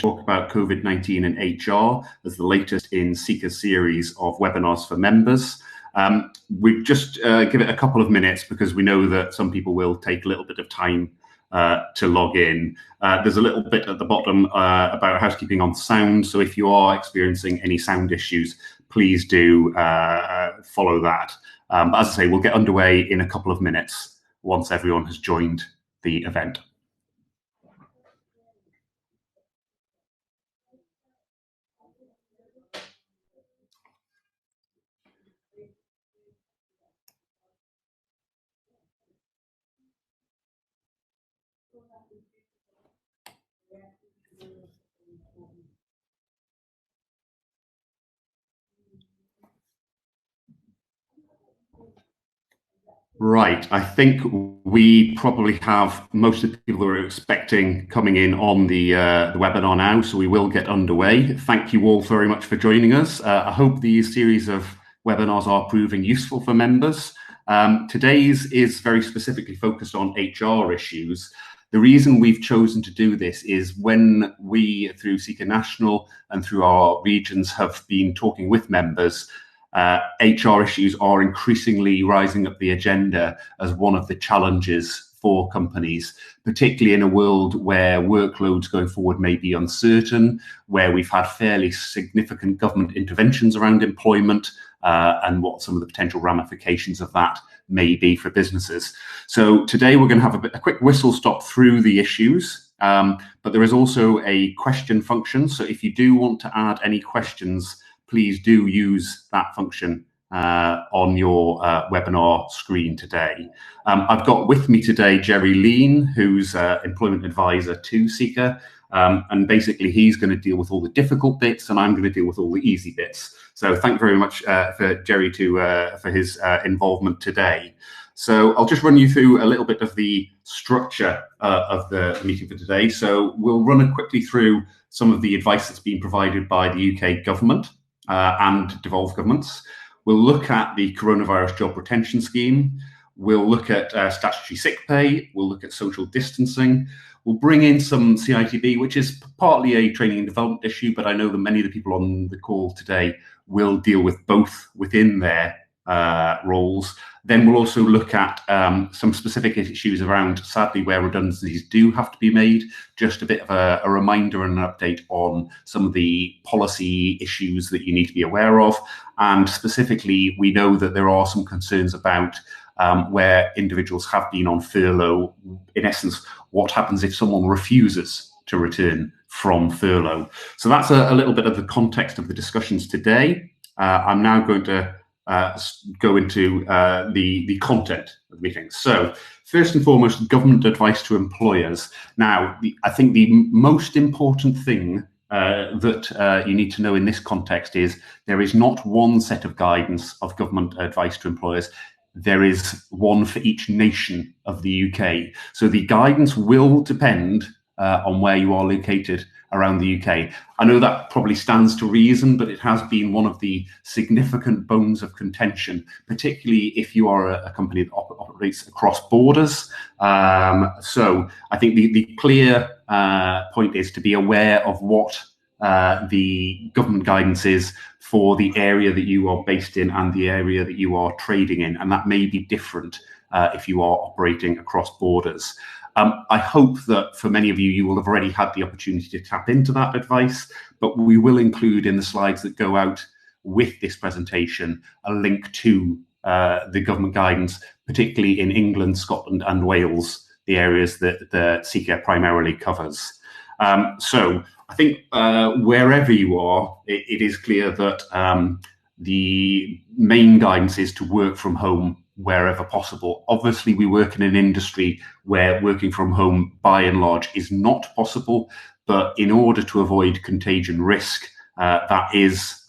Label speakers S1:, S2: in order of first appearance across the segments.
S1: talk about COVID-19 and HR as the latest in CECA's series of webinars for members. We've just give it a couple of minutes because we know that some people will take a little bit of time to log in. There's a little bit at the bottom about housekeeping on sound, so if you are experiencing any sound issues, please do follow that. As I say, we'll get underway in a couple of minutes once everyone has joined the event. Right, I think we probably have most of the people who are expecting coming in on the webinar now, so we will get underway. Thank you all very much for joining us. I hope these series of webinars are proving useful for members. Today's is very specifically focused on HR issues. The reason we've chosen to do this is when we, through CECA National and through our regions, have been talking with members, HR issues are increasingly rising up the agenda as one of the challenges for companies, particularly in a world where workloads going forward may be uncertain, where we've had fairly significant government interventions around employment and what some of the potential ramifications of that may be for businesses. So today we're going to have a quick whistle stop through the issues, but there is also a question function. So if you do want to add any questions, please do use that function on your webinar screen today. I've got with me today Jerry Lean, who's employment advisor to CECA, and basically he's going to deal with all the difficult bits and I'm going to deal with all the easy bits. So thank you very much for Jerry for his involvement today. So I'll just run you through a little bit of the structure of the meeting for today. So we'll run quickly through some of the advice that's been provided by the UK government and devolved governments. We'll look at the coronavirus job retention scheme. We'll look at statutory sick pay. We'll look at social distancing. We'll bring in some CITB, which is partly a training and development issue, but I know that many of the people on the call today will deal with both within their roles. Then we'll also look at some specific issues around, sadly, where redundancies do have to be made. Just a bit of a reminder and an update on some of the policy issues that you need to be aware of. And specifically, we know that there are some concerns about where individuals have been on furlough. In essence, what happens if someone refuses to return from furlough? So that's a little bit of the context of the discussions today. I'm now going to go into the content of the meeting. So first and foremost, government advice to employers. Now, I think the most important thing that you need to know in this context is there is not one set of guidance of government advice to employers. There is one for each nation of the UK. So the guidance will depend on where you are located around the UK. I know that probably stands to reason, but it has been one of the significant bones of contention, particularly if you are a company that operates across borders. So I think the clear point is to be aware of what the government guidance is for the area that you are based in and the area that you are trading in, and that may be different if you are operating across borders. I hope that for many of you, you will have already had the opportunity to tap into that advice, but we will include in the slides that go out with this presentation a link to the government guidance, particularly in England, Scotland and Wales, the areas that the CECA primarily covers. So I think wherever you are, it is clear that the main guidance is to work from home wherever possible. Obviously, we work in an industry where working from home by and large is not possible, but in order to avoid contagion risk, that is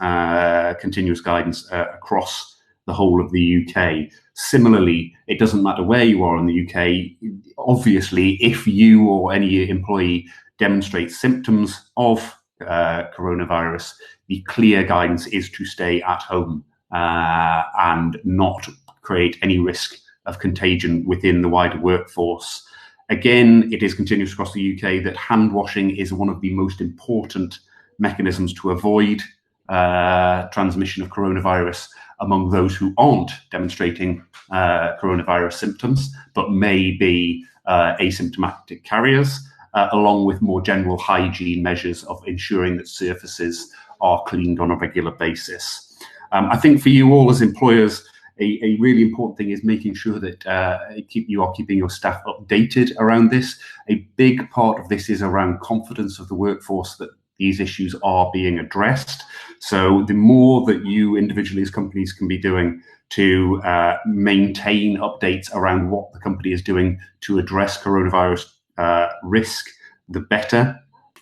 S1: continuous guidance across the whole of the UK. Similarly, it doesn't matter where you are in the UK. Obviously, if you or any employee demonstrates symptoms of coronavirus, the clear guidance is to stay at home and not create any risk of contagion within the wider workforce. Again, it is continuous across the UK that hand washing is one of the most important mechanisms to avoid transmission of coronavirus among those who aren't demonstrating coronavirus symptoms, but may be asymptomatic carriers, along with more general hygiene measures of ensuring that surfaces are cleaned on a regular basis. I think for you all as employers, a really important thing is making sure that you are keeping your staff updated around this. A big part of this is around confidence of the workforce that these issues are being addressed. So the more that you individually as companies can be doing to maintain updates around what the company is doing to address coronavirus risk, the better.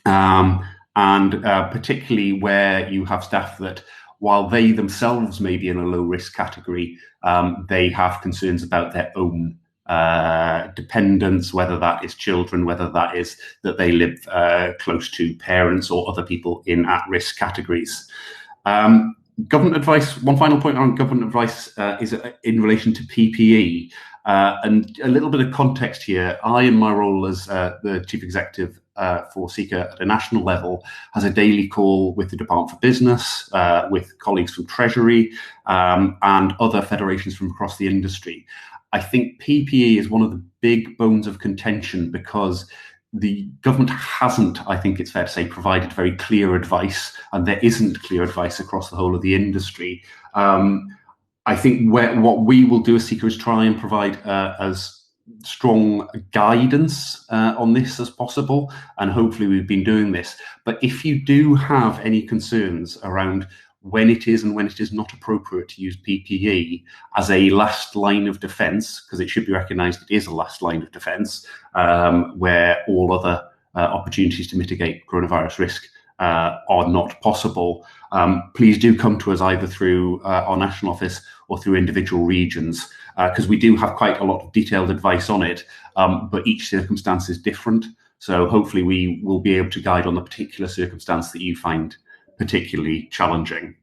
S1: And particularly where you have staff that, while they themselves may be in a low risk category, they have concerns about their own dependents, whether that is children, whether that is that they live close to parents or other people in at-risk categories. Government advice, one final point on government advice is in relation to PPE. And a little bit of context here. I, in my role as the Chief Executive for CECA at a national level, has a daily call with the Department for Business, with colleagues from Treasury, and other federations from across the industry. I think PPE is one of the big bones of contention because the government hasn't, I think it's fair to say, provided very clear advice, and there isn't clear advice across the whole of the industry. I think what we will do as CECA is try and provide as strong guidance on this as possible, and hopefully we've been doing this. But if you do have any concerns around when it is and when it is not appropriate to use PPE as a last line of defence, because it should be recognised it is a last line of defence, where all other opportunities to mitigate coronavirus risk are not possible, please do come to us either through our national office or through individual regions, because we do have quite a lot of detailed advice on it, but each circumstance is different. So hopefully we will be able to guide on the particular circumstance that you find particularly challenging.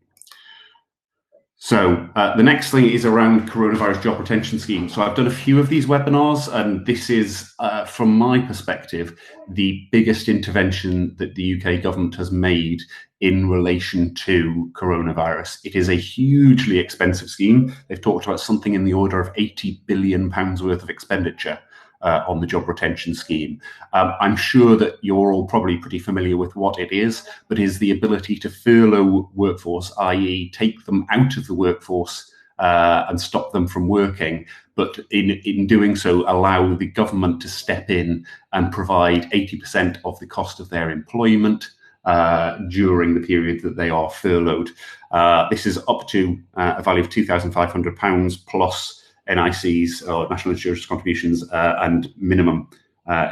S1: So the next thing is around coronavirus job retention scheme. So I've done a few of these webinars, and this is, from my perspective, the biggest intervention that the UK government has made in relation to coronavirus. It is a hugely expensive scheme. They've talked about something in the order of £80 billion worth of expenditure on the job retention scheme. I'm sure that you're all probably pretty familiar with what it is, but is the ability to furlough workforce, i.e. take them out of the workforce and stop them from working, but in doing so allow the government to step in and provide 80% of the cost of their employment during the period that they are furloughed. This is up to a value of £2,500 plus NICs, or national insurance contributions, and minimum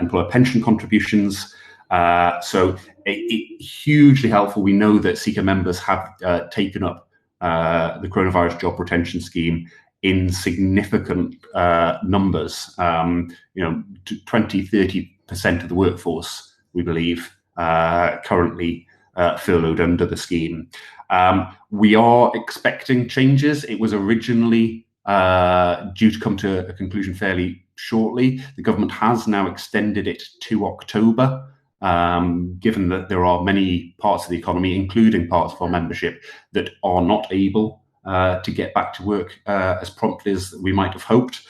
S1: employer pension contributions. So hugely helpful. We know that CECA members have taken up the coronavirus job retention scheme in significant numbers. 20–30% of the workforce, we believe, currently furloughed under the scheme. We are expecting changes. It was originally due to come to a conclusion fairly shortly. The government has now extended it to October, given that there are many parts of the economy, including parts of our membership, that are not able to get back to work as promptly as we might have hoped.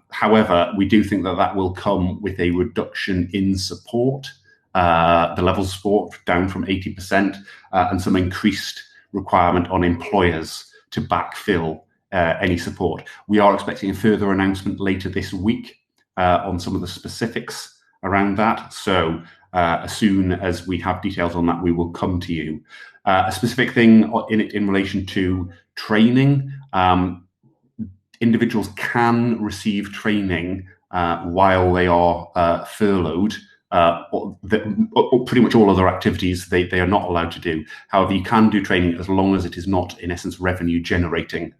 S1: However, we do think that that will come with a reduction in support, the level of support down from 80%, and some increased requirement on employers to backfill any support. We are expecting a further announcement later this week on some of the specifics around that. So as soon as we have details on that, we will come to you. A specific thing in relation to training, individuals can receive training while they are furloughed. Pretty much all other activities they are not allowed to do. However, you can do training as long as it is not, in essence, revenue generating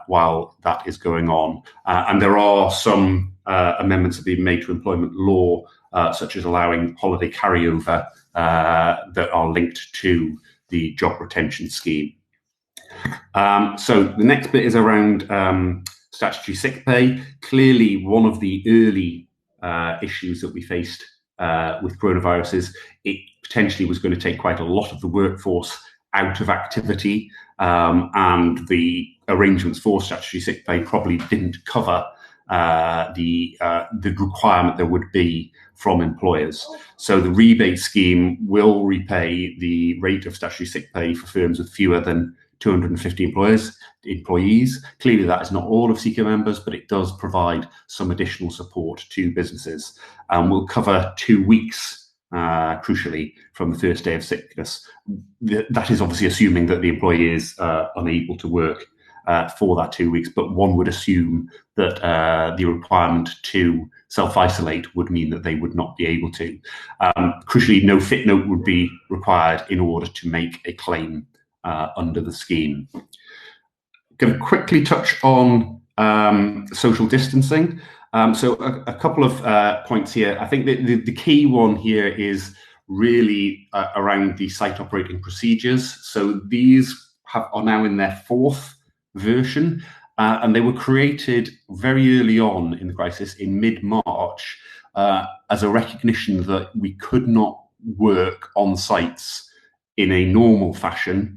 S1: while that is going on. And there are some amendments that have been made to employment law, such as allowing holiday carryover that are linked to the job retention scheme. So the next bit is around statutory sick pay. Clearly, one of the early issues that we faced with coronaviruses, it potentially was going to take quite a lot of the workforce out of activity, and the arrangements for statutory sick pay probably didn't cover the requirement there would be from employers. So the rebate scheme will repay the rate of statutory sick pay for firms with fewer than 250 employees. Clearly, that is not all of CECA members, but it does provide some additional support to businesses. We'll cover 2 weeks, crucially, from the first day of sickness. That is obviously assuming that the employee is unable to work for that 2 weeks, but one would assume that the requirement to self-isolate would mean that they would not be able to. Crucially, no fit note would be required in order to make a claim under the scheme. Going to quickly touch on social distancing. So a couple of points here. I think that the key one here is really around the site operating procedures. So these are now in their 4th version, and they were created very early on in the crisis in mid-March as a recognition that we could not work on sites in a normal fashion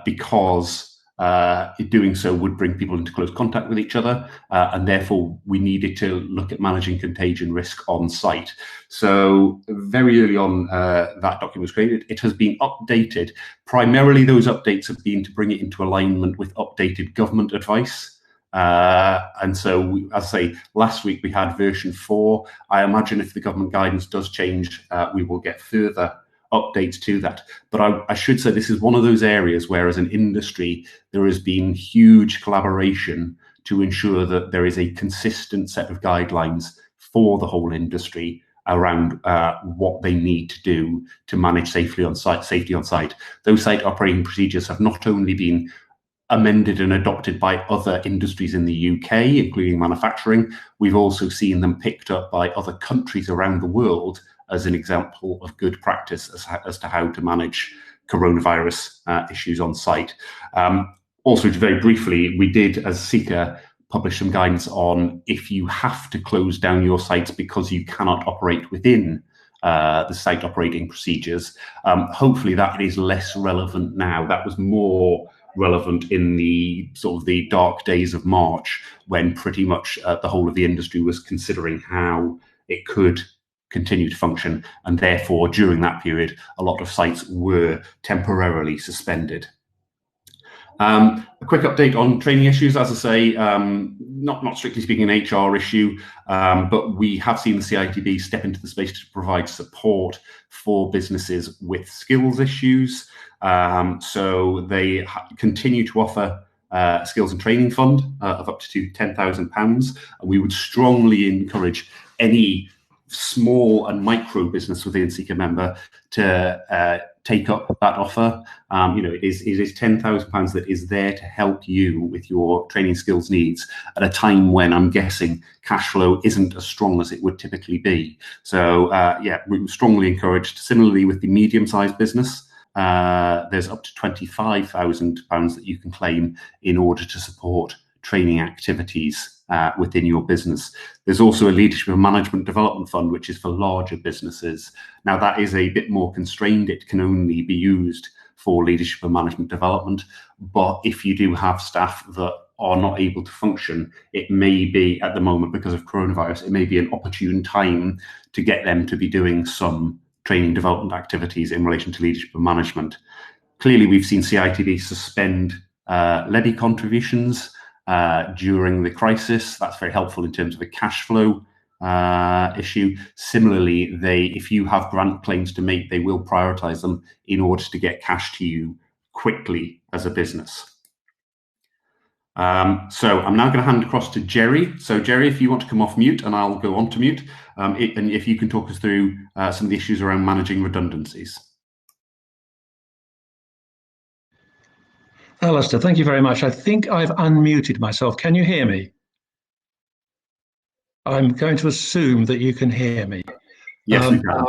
S1: because doing so would bring people into close contact with each other, and therefore we needed to look at managing contagion risk on site. So very early on, that document was created. It has been updated. Primarily, those updates have been to bring it into alignment with updated government advice. And so, as I say, last week we had version 4. I imagine if the government guidance does change, we will get further updates to that. But I should say this is one of those areas where, as an industry, there has been huge collaboration to ensure that there is a consistent set of guidelines for the whole industry around what they need to do to manage safety on site. Those site operating procedures have not only been amended and adopted by other industries in the UK, including manufacturing, we've also seen them picked up by other countries around the world as an example of good practice as to how to manage coronavirus issues on site. Also, very briefly, we did, as CECA, publish some guidance on if you have to close down your sites because you cannot operate within the site operating procedures. Hopefully that is less relevant now. That was more relevant in the sort of the dark days of March, when pretty much the whole of the industry was considering how it could continue to function, and therefore during that period a lot of sites were temporarily suspended. A quick update on training issues. As I say, not strictly speaking an HR issue, but we have seen the CITB step into the space to provide support for businesses with skills issues. So they continue to offer a skills and training fund of up to £10,000. And we would strongly encourage any small and micro business within CECA member to take up that offer. It is £10,000 that is there to help you with your training skills needs at a time when I'm guessing cash flow isn't as strong as it would typically be. So we strongly encouraged. Similarly, with the medium-sized business, there's up to £25,000 that you can claim in order to support training activities within your business. There's also a leadership and management development fund, which is for larger businesses. Now, that is a bit more constrained. It can only be used for leadership and management development. But if you do have staff that are not able to function, it may be, at the moment, because of coronavirus, it may be an opportune time to get them to be doing some training development activities in relation to leadership and management. Clearly, we've seen CITB suspend levy contributions during the crisis. That's very helpful in terms of a cash flow issue. Similarly, if you have grant claims to make, they will prioritise them in order to get cash to you quickly as a business. So I'm now going to hand across to Jerry. So Jerry, if you want to come off mute, and I'll go on to mute, and if you can talk us through some of the issues around managing redundancies.
S2: Alistair, thank you very much. I think I've unmuted myself. Can you hear me? I'm going to assume that you can hear me.
S1: Yes, we can.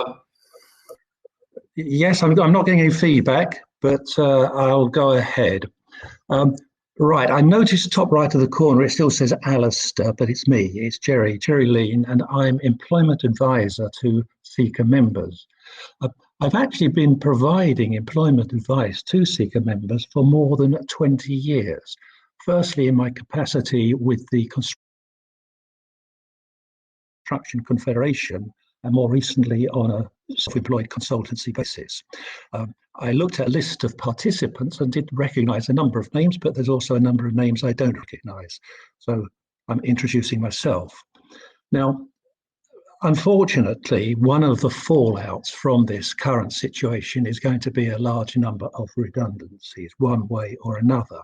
S2: Yes, I'm not getting any feedback, but I'll go ahead. Right, I noticed top right of the corner, it still says Alistair, but it's me, it's Jerry Lean, and I'm employment advisor to CECA members. Uh, I've actually been providing employment advice to CECA members for more than 20 years. Firstly, in my capacity with the Construction Confederation, and more recently on a self-employed consultancy basis. I looked at a list of participants and did recognize a number of names, but there's also a number of names I don't recognize. So I'm introducing myself. Now, unfortunately, one of the fallouts from this current situation is going to be a large number of redundancies, one way or another.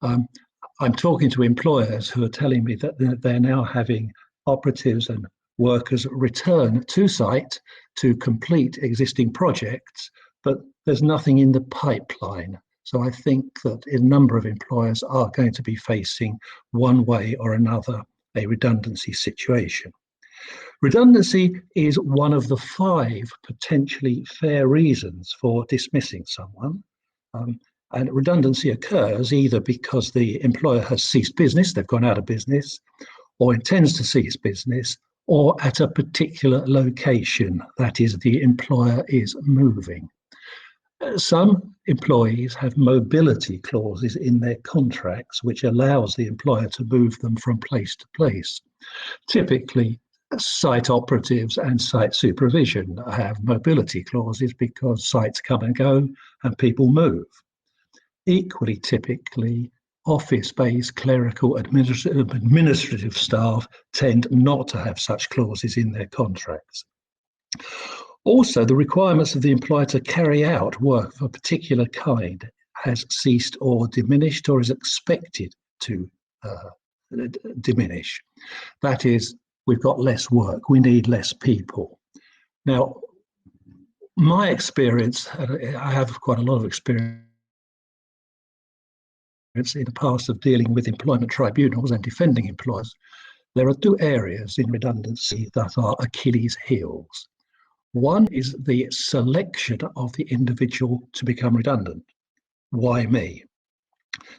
S2: I'm talking to employers who are telling me that they're now having operatives and workers return to site to complete existing projects, but there's nothing in the pipeline. So I think that a number of employers are going to be facing, one way or another, a redundancy situation. Redundancy is one of the 5 potentially fair reasons for dismissing someone. And redundancy occurs either because the employer has ceased business, they've gone out of business, or intends to cease business, or at a particular location, that is, the employer is moving. Some employees have mobility clauses in their contracts, which allows the employer to move them from place to place. Typically, site operatives and site supervision have mobility clauses because sites come and go and people move. Equally typically, office-based clerical administrative staff tend not to have such clauses in their contracts. Also, the requirements of the employer to carry out work of a particular kind has ceased or diminished or is expected to diminish. That is, we've got less work, we need less people. Now, my experience, I have quite a lot of experience in the past of dealing with employment tribunals and defending employers. There are 2 areas in redundancy that are Achilles' heels. One is the selection of the individual to become redundant. Why me?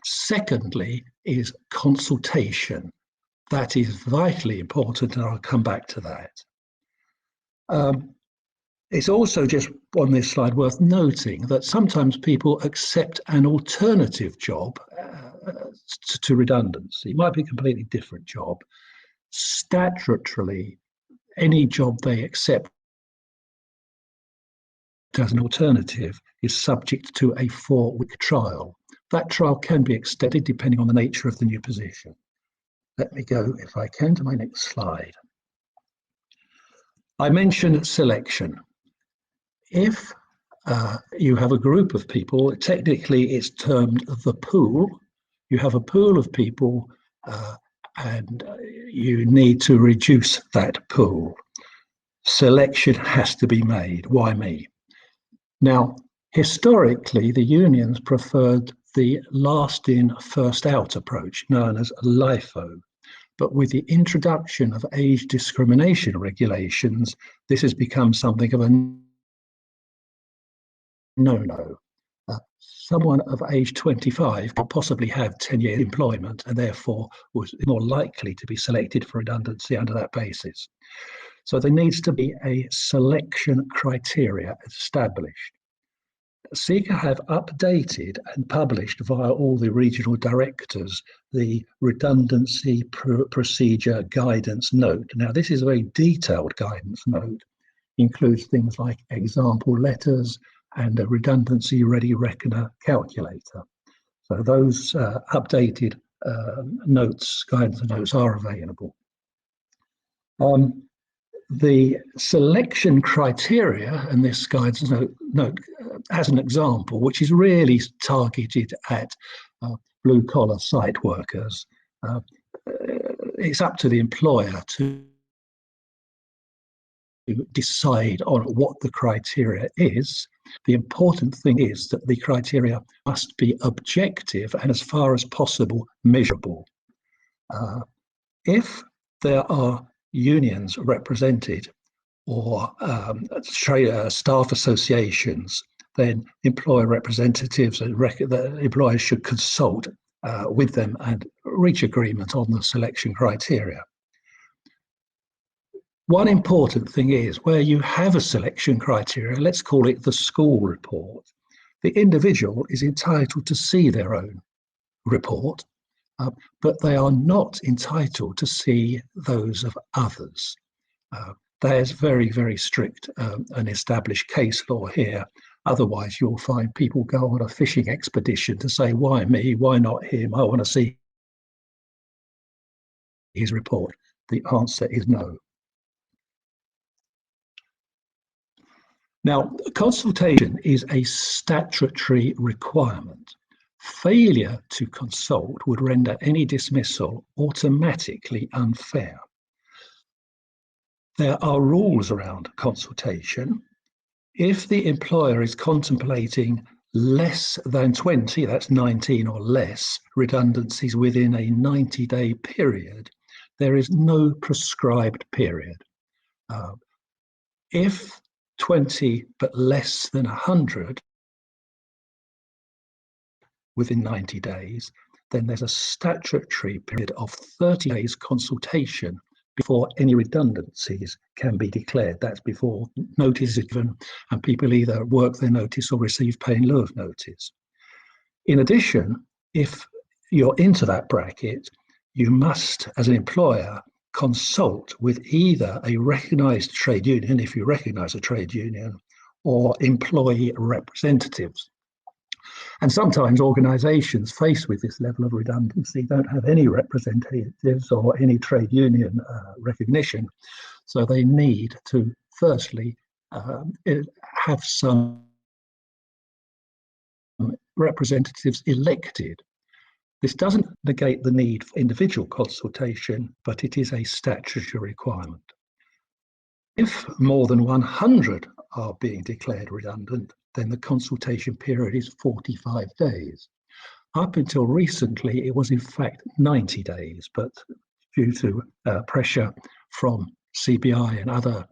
S2: Secondly is consultation. That is vitally important, and I'll come back to that. It's also just on this slide worth noting that sometimes people accept an alternative job to redundancy. It might be a completely different job. Statutorily, any job they accept as an alternative is subject to a 4-week trial. That trial can be extended depending on the nature of the new position. Let me go, if I can, to my next slide. I mentioned selection. If you have a group of people, technically it's termed the pool. You have a pool of people and you need to reduce that pool. Selection has to be made. Why me? Now, historically, the unions preferred the last in, first out approach, known as LIFO. But with the introduction of age discrimination regulations, this has become something of a no-no. Someone of age 25 could possibly have 10-year employment and therefore was more likely to be selected for redundancy under that basis. So there needs to be a selection criteria established. CECA have updated and published via all the regional directors the redundancy procedure guidance note. Now, this is a very detailed guidance note, includes things like example letters and a redundancy ready reckoner calculator. So those updated notes, guidance notes are available. The selection criteria, and this guidance note has an example, which is really targeted at blue-collar site workers. It's up to the employer to decide on what the criteria is. The important thing is that the criteria must be objective and, as far as possible, measurable. If there are unions represented or staff associations, then employer representatives and the employers should consult with them and reach agreement on the selection criteria. One important thing is where you have a selection criteria, let's call it the school report, the individual is entitled to see their own report, but they are not entitled to see those of others. There's very, very strict and established case law here. Otherwise, you'll find people go on a fishing expedition to say, why me? Why not him? I want to see his report. The answer is no. Now, consultation is a statutory requirement. Failure to consult would render any dismissal automatically unfair. There are rules around consultation. If the employer is contemplating less than 20, that's 19 or less, redundancies within a 90-day period, there is no prescribed period. If 20 but less than 100 within 90 days, then there's a statutory period of 30 days consultation before any redundancies can be declared. That's before notice is given and people either work their notice or receive pay in lieu of notice. In addition, if you're into that bracket, you must, as an employer, consult with either a recognised trade union, if you recognise a trade union, or employee representatives. And sometimes organisations faced with this level of redundancy don't have any representatives or any trade union recognition. So they need to firstly have some representatives elected. This doesn't negate the need for individual consultation, but it is a statutory requirement. If more than 100 are being declared redundant, then the consultation period is 45 days. Up until recently, it was in fact 90 days, but due to pressure from CBI and other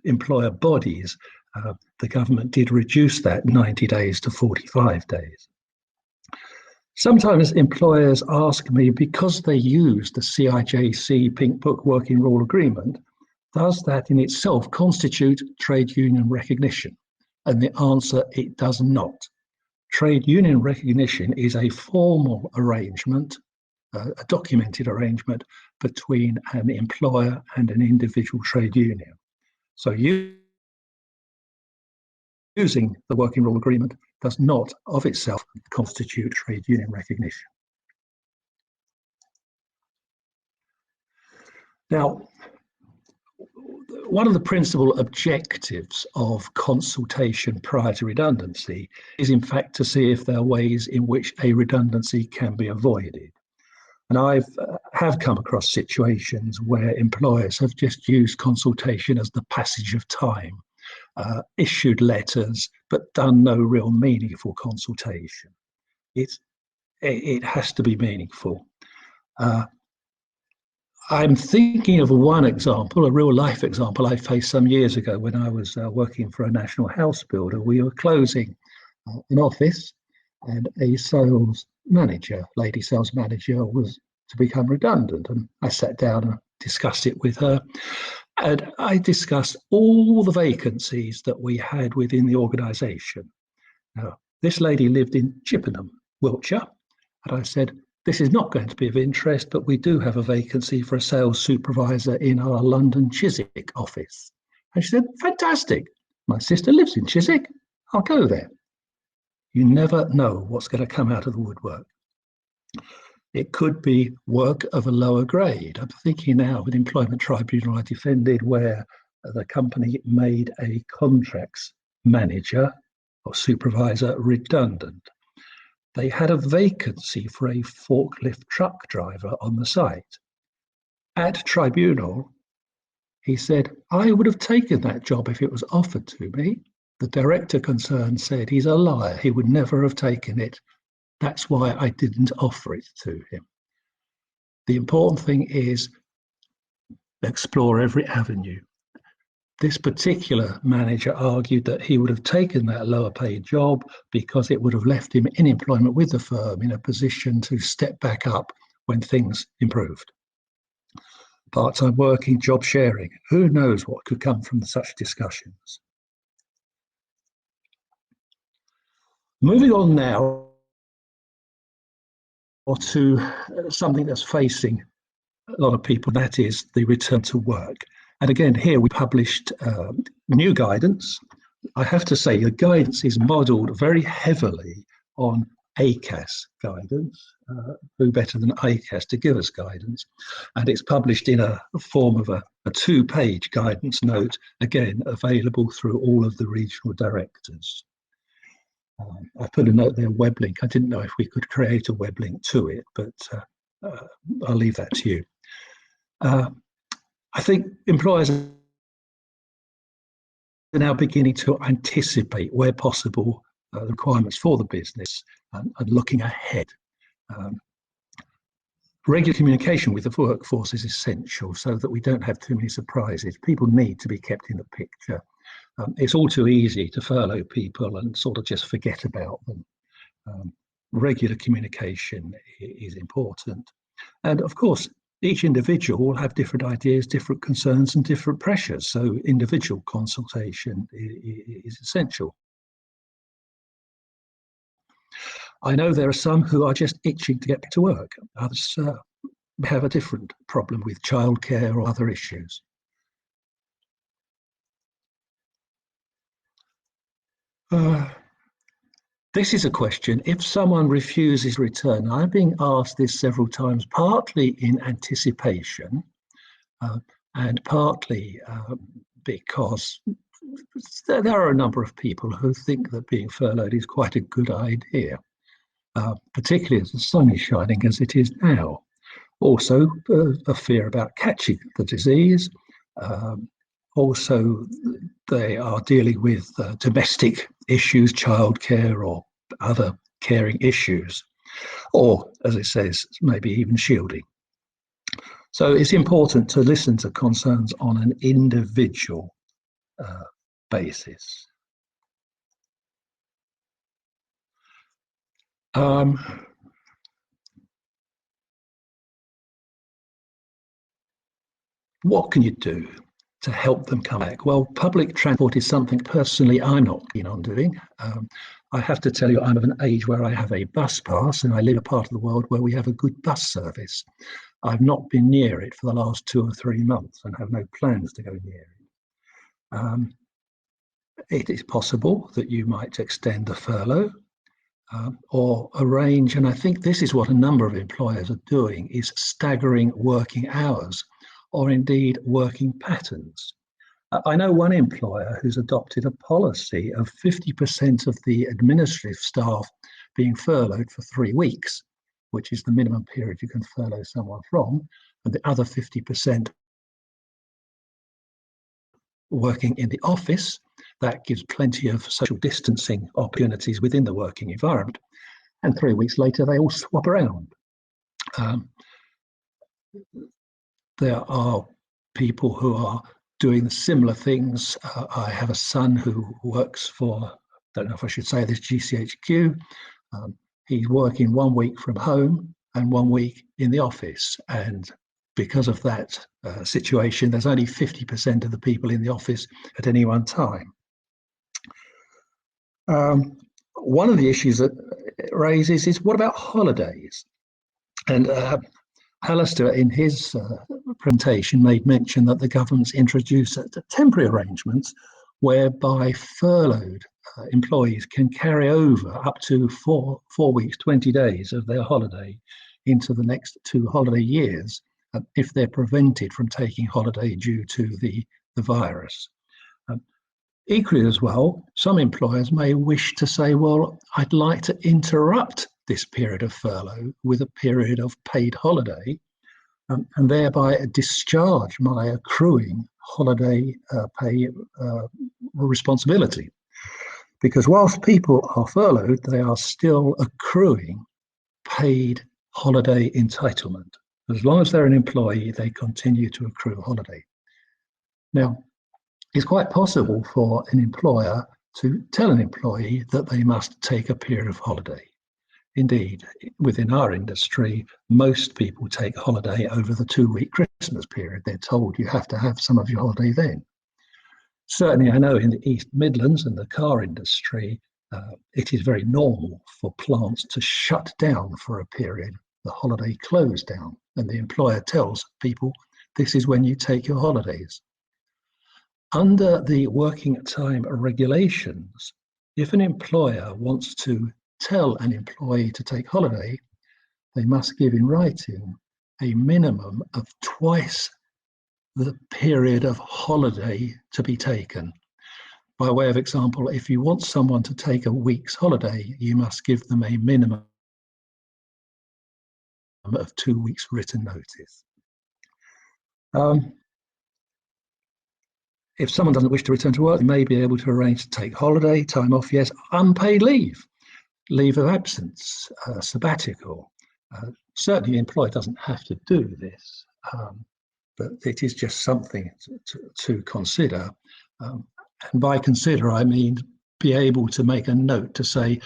S2: employer bodies, the government did reduce that 90 days to 45 days. Sometimes employers ask me, because they use the CIJC Pink Book Working Rule Agreement, does that in itself constitute trade union recognition? And the answer, it does not. Trade union recognition is a formal arrangement, a documented arrangement between an employer and an individual trade union. So using the Working Rule Agreement does not of itself constitute trade union recognition. Now, one of the principal objectives of consultation prior to redundancy is in fact to see if there are ways in which a redundancy can be avoided. And I have come across situations where employers have just used consultation as the passage of time, issued letters, but done no real meaningful consultation. It has to be meaningful. I'm thinking of one example, a real life example I faced some years ago when I was working for a national house builder. We were closing an office and a sales manager, lady sales manager, was to become redundant. And I sat down and discussed it with her. And I discussed all the vacancies that we had within the organisation. Now, this lady lived in Chippenham, Wiltshire. And I said, this is not going to be of interest, but we do have a vacancy for a sales supervisor in our London Chiswick office. And she said, fantastic. My sister lives in Chiswick. I'll go there. You never know what's going to come out of the woodwork. It could be work of a lower grade. I'm thinking now with employment tribunal I defended where the company made a contracts manager or supervisor redundant. They had a vacancy for a forklift truck driver on the site. At tribunal, he said, I would have taken that job if it was offered to me. The director concerned said he's a liar. He would never have taken it. That's why I didn't offer it to him. The important thing is explore every avenue. this particular manager argued that he would have taken that lower paid job because it would have left him in employment with the firm in a position to step back up when things improved. Part-time working, job sharing, who knows what could come from such discussions. Moving on now to something that's facing a lot of people, that is the return to work. And again, here we published new guidance. I have to say, the guidance is modelled very heavily on ACAS guidance. Who better than ACAS to give us guidance? And it's published in a form of a 2-page guidance note, again, available through all of the regional directors. I put a note there, web link. I didn't know if we could create a web link to it, but I'll leave that to you. I think employers are now beginning to anticipate, where possible, the requirements for the business and looking ahead. Regular communication with the workforce is essential so that we don't have too many surprises. People need to be kept in the picture. It's all too easy to furlough people and sort of just forget about them. Regular communication is important. And of course, each individual will have different ideas, different concerns, and different pressures. So individual consultation is essential. I know there are some who are just itching to get back to work. Others have a different problem with childcare or other issues. This is a question. If someone refuses return, I'm being asked this several times, partly in anticipation and partly because there are a number of people who think that being furloughed is quite a good idea, particularly as the sun is shining as it is now. Also, a fear about catching the disease. Also, they are dealing with domestic issues, childcare or other caring issues, or, as it says, maybe even shielding. So it's important to listen to concerns on an individual basis. What can you do to help them come back? Well, public transport is something personally I'm not keen on doing. I have to tell you, I'm of an age where I have a bus pass and I live in a part of the world where we have a good bus service. I've not been near it for the last 2 or 3 months and have no plans to go near it. It is possible that you might extend the furlough or arrange, and I think this is what a number of employers are doing, is staggering working hours or indeed working patterns. I know one employer who's adopted a policy of 50% of the administrative staff being furloughed for 3 weeks, which is the minimum period you can furlough someone from, and the other 50% working in the office. That gives plenty of social distancing opportunities within the working environment. And 3 weeks later, they all swap around. There are people who are doing similar things. I have a son who works for, I don't know if I should say this, GCHQ. He's working 1 week from home and 1 week in the office. And because of that situation, there's only 50% of the people in the office at any one time. One of the issues that it raises is, what about holidays? And Alistair, in his presentation, made mention that the government's introduced temporary arrangements whereby furloughed employees can carry over up to 4 weeks, 20 days of their holiday into the next 2 holiday years if they're prevented from taking holiday due to the virus. Equally as well, some employers may wish to say, well, I'd like to interrupt this period of furlough with a period of paid holiday and thereby discharge my accruing holiday pay responsibility. Because whilst people are furloughed, they are still accruing paid holiday entitlement. As long as they're an employee, they continue to accrue holiday. Now, it's quite possible for an employer to tell an employee that they must take a period of holiday. Indeed, within our industry, most people take holiday over the 2-week Christmas period. They're told you have to have some of your holiday then. Certainly, I know in the East Midlands and the car industry, it is very normal for plants to shut down for a period, the holiday close down, and the employer tells people this is when you take your holidays. Under the working time regulations, if an employer wants to tell an employee to take holiday, they must give in writing a minimum of twice the period of holiday to be taken. By way of example, if you want someone to take a week's holiday, you must give them a minimum of 2 weeks written notice. If someone doesn't wish to return to work, they may be able to arrange to take holiday, time off, yes, unpaid leave, leave of absence, sabbatical. Certainly the employer doesn't have to do this, but it is just something to consider. And by consider, I mean be able to make a note to say,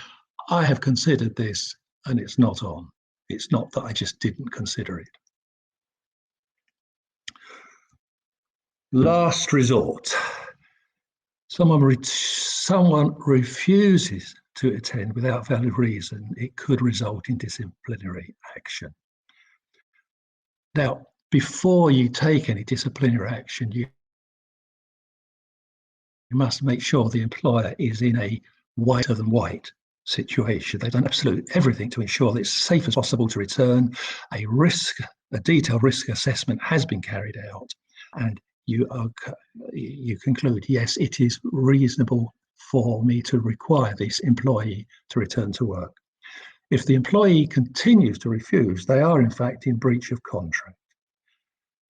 S2: I have considered this and it's not on. It's not that I just didn't consider it. Last resort. Someone refuses to attend without valid reason. It could result in disciplinary action. Now, before you take any disciplinary action, you must make sure the employer is in a whiter than white situation. They've done absolutely everything to ensure that it's safe as possible to return. A detailed risk assessment has been carried out, and you conclude, yes, it is reasonable for me to require this employee to return to work. If the employee continues to refuse, they are in fact in breach of contract.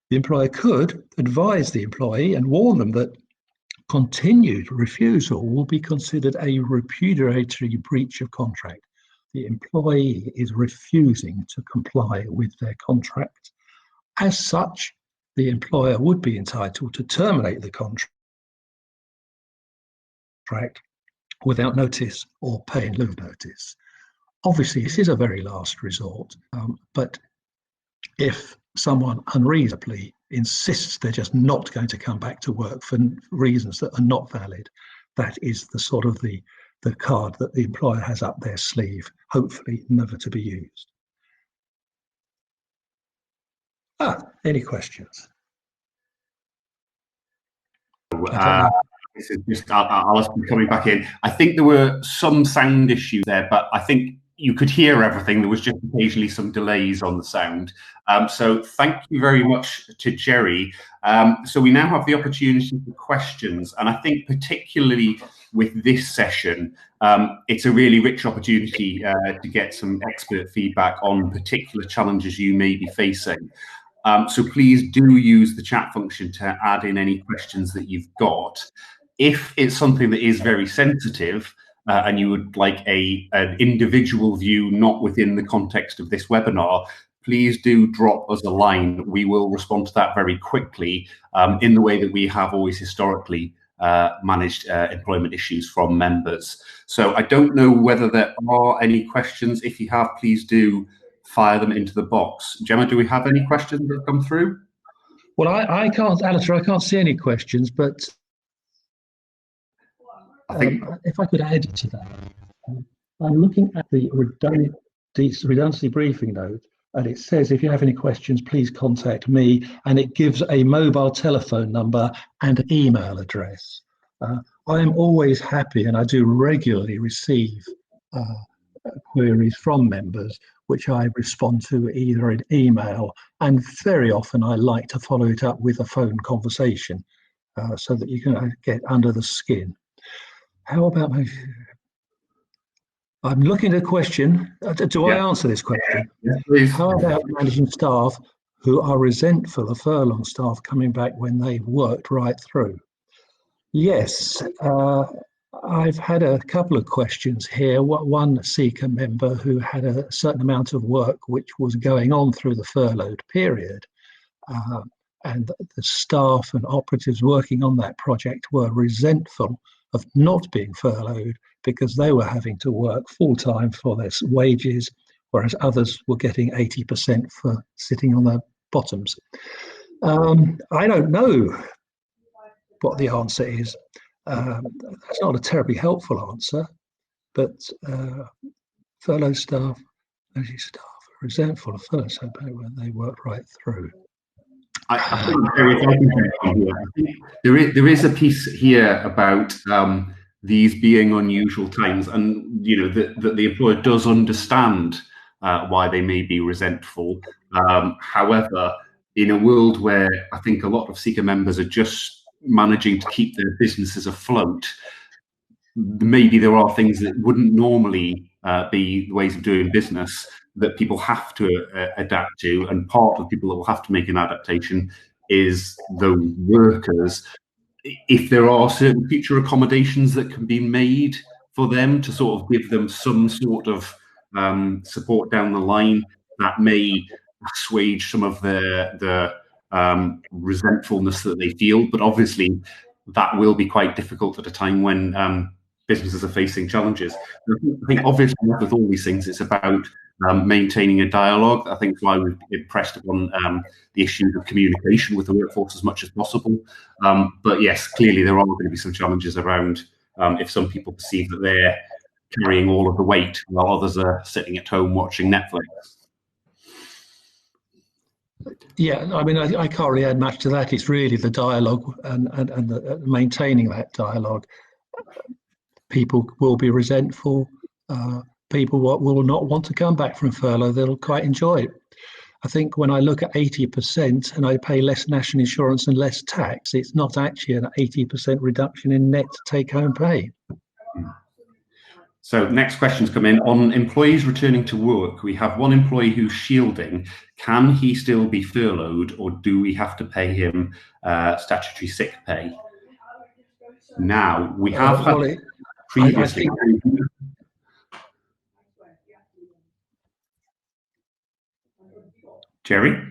S2: The employer could advise the employee and warn them that continued refusal will be considered a repudiatory breach of contract. The employee is refusing to comply with their contract. As such, the employer would be entitled to terminate the contract without notice or pay in lieu of notice. Obviously, this is a very last resort, but if someone unreasonably insists they're just not going to come back to work for reasons that are not valid, that is the sort of the card that the employer has up their sleeve, hopefully never to be used. Any questions?
S1: This is just Alison coming back in. I think there were some sound issues there, but I think you could hear everything. There was just occasionally some delays on the sound. So thank you very much to Jerry. So we now have the opportunity for questions. And I think particularly with this session, it's a really rich opportunity to get some expert feedback on particular challenges you may be facing. So please do use the chat function to add in any questions that you've got. If it's something that is very sensitive, and you would like an individual view not within the context of this webinar, please do drop us a line. We will respond to that very quickly in the way that we have always historically managed employment issues from members. So I don't know whether there are any questions. If you have, please do fire them into the box. Gemma, do we have any questions that have come through?
S2: Well, I can't, Alistair, I can't see any questions, but I think if I could add to that, I'm looking at the redundancy briefing note, and it says if you have any questions, please contact me, and it gives a mobile telephone number and an email address. I am always happy, and I do regularly receive queries from members, which I respond to either in email, and very often I like to follow it up with a phone conversation so that you can get under the skin. How about I'm looking at a question. Do I answer this question?
S1: Yes, please.
S2: How about managing staff who are resentful of furlong staff coming back when they've worked right through? Yes, I've had a couple of questions here. One CECA member who had a certain amount of work which was going on through the furloughed period. and the staff and operatives working on that project were resentful of not being furloughed because they were having to work full time for their wages, whereas others were getting 80% for sitting on their bottoms. I don't know what the answer is. That's not a terribly helpful answer, but furlough staff, actually staff are resentful of furlough pay when they work right through.
S1: I think there is a piece here about these being unusual times, and that the employer does understand why they may be resentful. However, in a world where I think a lot of CECA members are just managing to keep their businesses afloat, maybe there are things that wouldn't normally be the ways of doing business that people have to adapt to, and part of the people that will have to make an adaptation is those workers. If there are certain future accommodations that can be made for them to sort of give them some sort of support down the line, that may assuage some of the resentfulness that they feel. But obviously, that will be quite difficult at a time when businesses are facing challenges. I think obviously with all these things, it's about maintaining a dialogue. I think that's why we've impressed upon the issues of communication with the workforce as much as possible. But yes, clearly there are going to be some challenges around if some people perceive that they're carrying all of the weight while others are sitting at home watching Netflix.
S2: Yeah, I mean, I can't really add much to that. It's really the dialogue and maintaining that dialogue. People will be resentful. People will not want to come back from furlough. They'll quite enjoy it. I think when I look at 80% and I pay less national insurance and less tax, it's not actually an 80% reduction in net take-home pay.
S1: So next questions come in on employees returning to work. We have one employee who's shielding. Can he still be furloughed, or do we have to pay him statutory sick pay? Now, we have had previously. Jerry?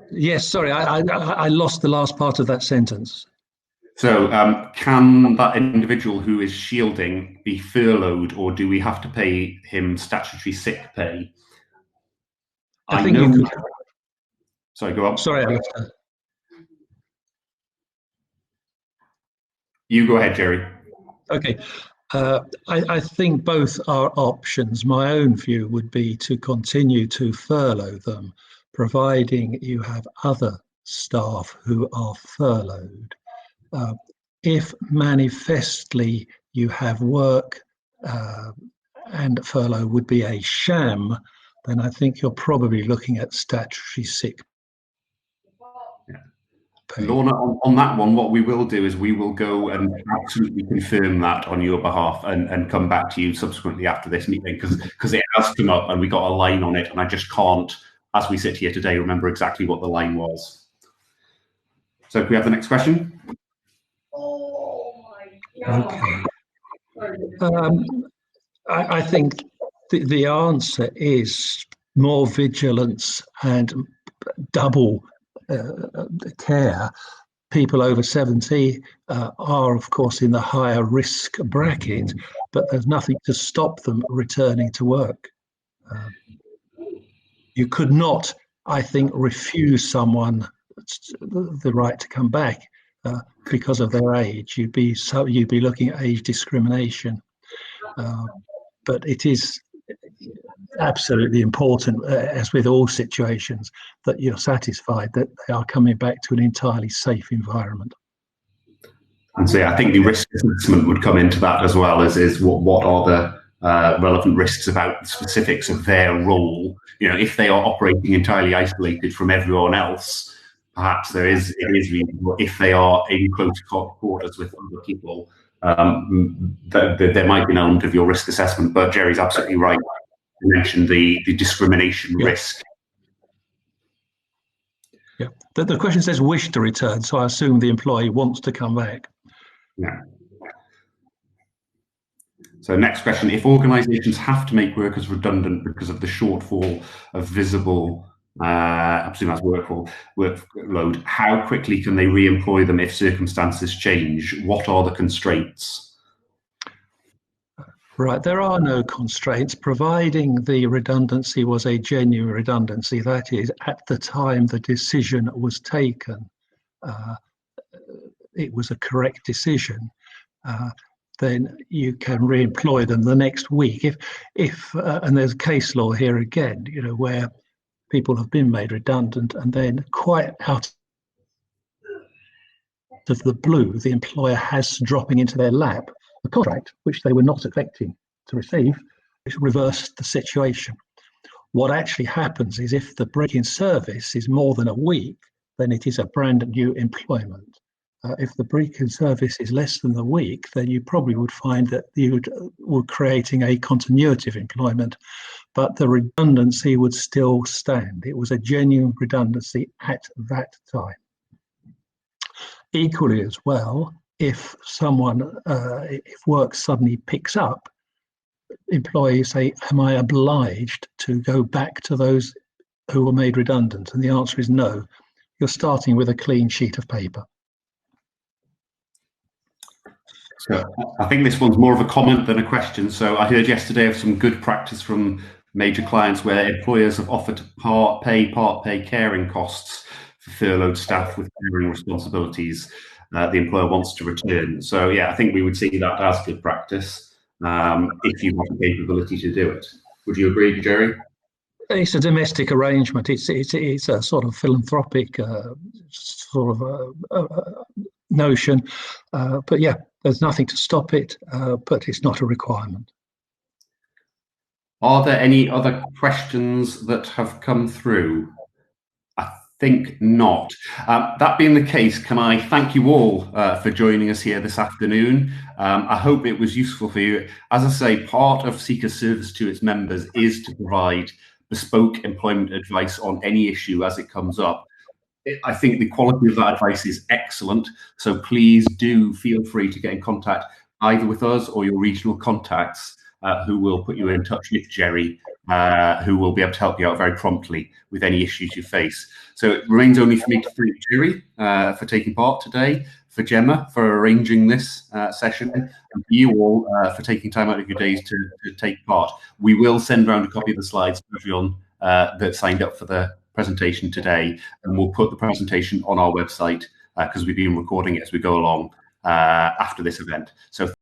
S2: Yes, sorry, I lost the last part of that sentence.
S1: So can that individual who is shielding be furloughed, or do we have to pay him statutory sick pay?
S2: I think you could.
S1: Sorry, go on.
S2: Sorry, Alistair.
S1: You go ahead, Jerry.
S2: Okay. I think both are options. My own view would be to continue to furlough them, providing you have other staff who are furloughed. If manifestly you have work and furlough would be a sham, then I think you're probably looking at statutory sick pay.
S1: Lorna, on that one, what we will do is we will go and absolutely confirm that on your behalf and come back to you subsequently after this meeting, because it has come up and we got a line on it, and I just can't, as we sit here today, remember exactly what the line was. So can we have the next question?
S2: Okay. I think the answer is more vigilance and double care. People over 70 are, of course, in the higher risk bracket, but there's nothing to stop them returning to work. You could not, I think, refuse someone the right to come back because of their age. You'd be looking at age discrimination. But it is absolutely important, as with all situations, that you're satisfied that they are coming back to an entirely safe environment.
S1: And so yeah, I think the risk assessment would come into that as well, as is what are the relevant risks about the specifics of their role. If they are operating entirely isolated from everyone else, perhaps it is reasonable. If they are in close quarters with other people, there might be an element of your risk assessment. But Jerry's absolutely right. You mentioned the discrimination risk.
S2: Yeah. The question says wish to return, so I assume the employee wants to come back.
S1: Yeah. So next question, if organisations have to make workers redundant because of the shortfall of visible Absolutely, that's workload. How quickly can they re-employ them if circumstances change? What are the constraints?
S2: Right, there are no constraints, providing the redundancy was a genuine redundancy. That is, at the time the decision was taken, it was a correct decision. Then you can re-employ them the next week. If and there's case law here again, where people have been made redundant and then quite out of the blue, the employer has dropping into their lap a contract which they were not expecting to receive, which reversed the situation. What actually happens is if the break in service is more than a week, then it is a brand new employment. If the break in service is less than a week, then you probably would find that you were creating a continuity of employment, but the redundancy would still stand. It was a genuine redundancy at that time. Equally as well, if work suddenly picks up, employees say, am I obliged to go back to those who were made redundant? And the answer is no. You're starting with a clean sheet of paper.
S1: So I think this one's more of a comment than a question. So I heard yesterday of some good practice from major clients where employers have offered to part pay caring costs for furloughed staff with caring responsibilities the employer wants to return. So yeah, I think we would see that as good practice if you have the capability to do it. Would you agree, Jerry?
S2: It's a domestic arrangement. It's a sort of philanthropic notion, but yeah, there's nothing to stop it, but it's not a requirement.
S1: Are there any other questions that have come through? I think not. That being the case, can I thank you all for joining us here this afternoon? I hope it was useful for you. As I say, part of CECA's service to its members is to provide bespoke employment advice on any issue as it comes up. I think the quality of that advice is excellent, so please do feel free to get in contact either with us or your regional contacts who will put you in touch with Jerry, who will be able to help you out very promptly with any issues you face. So it remains only for me to thank Jerry for taking part today, for Gemma for arranging this session, and for you all for taking time out of your days to take part. We will send around a copy of the slides to everyone that signed up for the presentation today, and we'll put the presentation on our website because we've been recording it as we go along after this event. So